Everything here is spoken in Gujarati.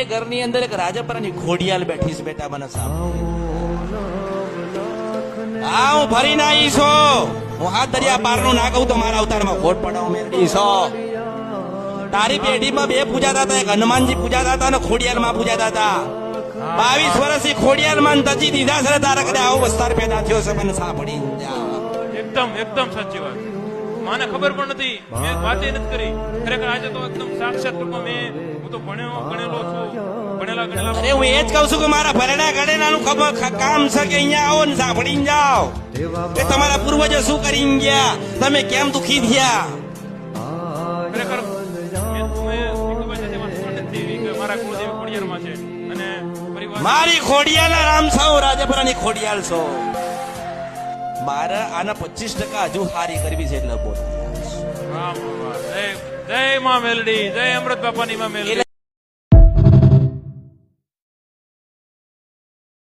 એ ઘરની અંદર એક રાજપરાની ઘોડિયાલ બેઠી છે બેટા, મને હા હું ફરી ના ઈશો, હું હાથ દરિયા પાર નું ના કહું તો મારા અવતારમાં ખોટ પડાવ મેળવી છો. તારી પેઢીમાં બે પૂજાતા હતા, એક હનુમાનજી પૂજાતા હતા અને ખોડિયાલ માં પૂજાતા હતા. 22 વર્ષથી ખોડિયાલ માં તજી દીધા છે તારા કદે આવો વિસ્તાર પેદા થયો છે, મને સાંભળી એકદમ એકદમ સાચી વાત. મને ખબર પણ નથી, મેં વાતે નથી કરી. ખરેખર આજે તો એકદમ સાક્ષાત રૂપમાં હું તો ગણેલો છું, ગણેલા. અરે હું એ જ કઉ છું કે મારા ભરેડા ગણેલાનું કામ છે કે અહીંયા આવો ને સાંભળીને જાઓ કે તમારા પૂર્વજો શું કરીને ગયા, તમે કેમ દુખી થયા. ખરેખર મારા કુળદેવ ખોડિયારમાં છે અને મારી ખોડિયાલ રામ છો, રાજપરાની ખોડિયાલ છો. મારે આના 25% હજુ હારી કરવી છે એટલે બોલ. જય માં મેલડી, જય અમૃત બાપાની માં મેલડી.